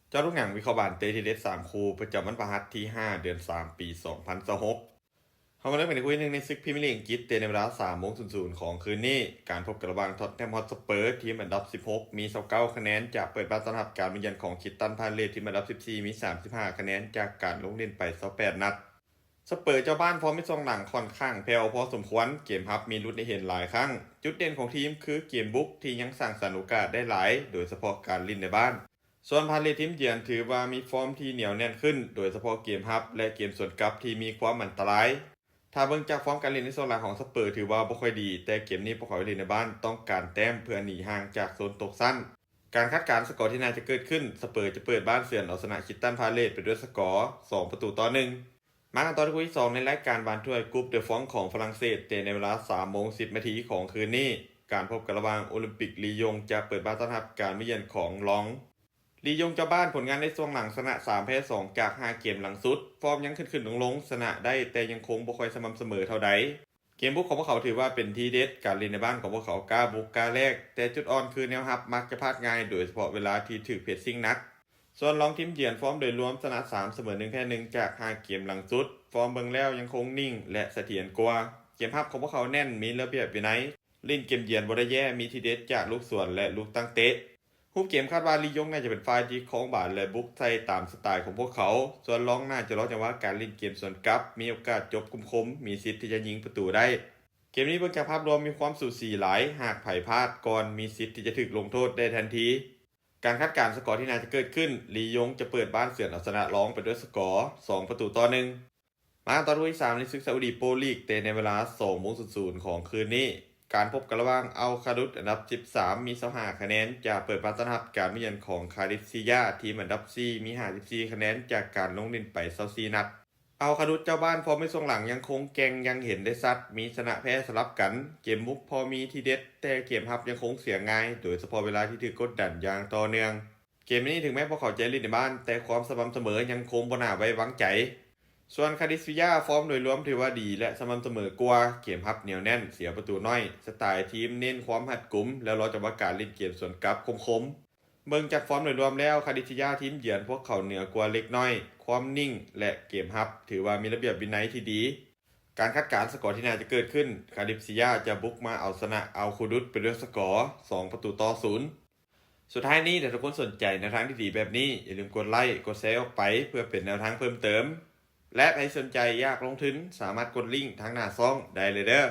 เจ้าลูกหนังวิเคราะห์บานเตทีเดส3 คู่ประจำวันพฤหัสที่5เดือน3ปี2026เขามาเริ่มกันในคู่ที่หนึ่งในศึกพรีเมียร์ลีกอังกฤษเตะในเวลา3:00ของคืนนี้การพบกันระหว่างท็อตแนมฮอตสเปอร์ทีมอันดับ16มี29คะแนนจากเปิดบ้านต้อนรับการมาเยือนของคริสตัลพาเลซทีมอันดับ14มี35คะแนนจากการลงเล่นไป28นัดสเปอร์เจ้าบ้านพร้อมไม่ทรงหลังค่อนข้างแผ่วพอสมควรเกมรับมีลุ้นให้เห็นหลายครั้งจุดเด่นของทีมคือเกมบุกที่ยังสร้างสรรค์โอกาสได้หลายโดยเฉพาะการเล่นในบ้านส่วนพาเลททีมเยือนถือว่ามีฟอร์มที่เหนียวแน่นขึ้นโดยเฉพาะเกมรับและเกมสวนกลับที่มีความอันตรายถ้าเบิ่งจากฟอร์มการเล่นในโซนหลังของสเปอร์ถือว่าบ่ค่อยดีแต่เกมนี้พวกเขาเล่นในบ้านต้องการแต้มเพื่อหนีห่างจากโซนตกชั้นการคาดการณ์สกอร์ที่น่าจะเกิดขึ้นสเปอร์จะเปิดบ้านเสือนเอาชนะคริสตัลพาเลซไปด้วยสกอร์2-1มากันต่อที่คู่ที่2ในรายการบานถ้วยกรุ๊ปเดอะฟองของฝรั่งเศสเตะในเวลา3:10ของคืนนี้การพบกันระหว่างโอลิมปิกลียงจะเปิดบ้านต้อนรับการมาเยือนของลองลียงเจ้าบ้านผลงานในช่วงหลังชนะ3แพ้2จาก5เกมหลังสุดฟอร์มยังขึ้นๆลงๆชนะได้แต่ยังคงบ่ค่อยสม่ำเสมอเท่าใดเกมบุกของพวกเขาถือว่าเป็นทีเด็ดการเล่นในบ้านของพวกเขากล้าบุกกล้าแลกแต่จุดอ่อนคือแนวรับมักจะพลาดง่ายโดยเฉพาะเวลาที่ถูกเพรสซิ่งหนักส่วนลองทีมเยือนฟอร์มโดยรวมชนะ3เสมอ1แพ้1จาก5เกมหลังสุดฟอร์มเบิ่งแล้วยังคงนิ่งและเสถียรกว่าเกมรับของพวกเขาแน่นมีระเบียบวินัยเล่นเกมเยือนบ่ได้แย่มีทีเด็ดจากลูกสวนและลูกตั้งเตะรูปเกมคาดว่าลียงน่าจะเป็นฝ่ายที่ครองบาลและบุกใส่ตามสไตล์ของพวกเขาส่วนลองน่าจะรอจังหวะการเล่นเกมสวนกลับมีโอกาสจบคมๆมีสิทธิ์ที่จะยิงประตูได้เกมนี้เบิ่งจากภาพรวมมีความสูสีหลายหากไผ่พลาดก่อนมีสิทธิ์ที่จะถูกลงโทษได้ทันทีการคาดการณ์สกอร์ที่น่าจะเกิดขึ้นลียงจะเปิดบ้านเสือนเอาชนะลองไปด้วยสกอร์2-1มาตอนที่3ในศึกซาอุดีโปรลีกเตะในเวลา2:00ของคืนนี้การพบกันระหว่างอัลคาดุสอันดับ13มี25คะแนนจากเปิดบ้านต้อนรับการมาเยือนของคาดิฟซิยาทีมอันดับ4มี54คะแนนจากการลงเล่นไป24นัดอัลคาดุสเจ้าบ้านพอไม่ส่งหลังยังคงแกร่งยังเห็นได้ชัดมีชนะแพ้สลับกันเกมบุกพอมีทีเด็ดแต่เกมรับยังคงเสียง่ายโดยเฉพาะเวลาที่ถูกกดดันอย่างต่อเนื่องเกมนี้ถึงแม้พวกเขาจะเล่นในบ้านแต่ความสม่ำเสมอยังคงบ่น่าไว้วางใจส่วนคาดิสฟิยาฟอร์มโดยรวมถือว่าดีและสม่ำเสมอกว่าเกมรับเหนียวแน่นเสียประตูน้อยสไตล์ทีมเน้นความหัดกุมแล้วรอจังหวะการเล่นเกมสวนกลับคมๆเบิ่งจากฟอร์มโดยรวมแล้วคาดิสฟิยาทีมเยือนพวกเขาเหนือกว่าเล็กน้อยความนิ่งและเกมรับถือว่ามีระเบียบวินัยที่ดีการคาดการณ์สกอร์ที่น่าจะเกิดขึ้นคาดิสฟิยาจะบุกมาเอาชนะอัลคูดุสไปด้วยสกอร์2-0สุดท้ายนี้ถ้าทุกคนสนใจแนวทางที่ดีแบบนี้อย่าลืมกดไลค์กดแชร์ออกไปเพื่อเป็นแนวทางเพิ่มเติมและใครสนใจอยากลงทุนสามารถกดลิงก์ทางหน้าซ่องได้เลยเด้อ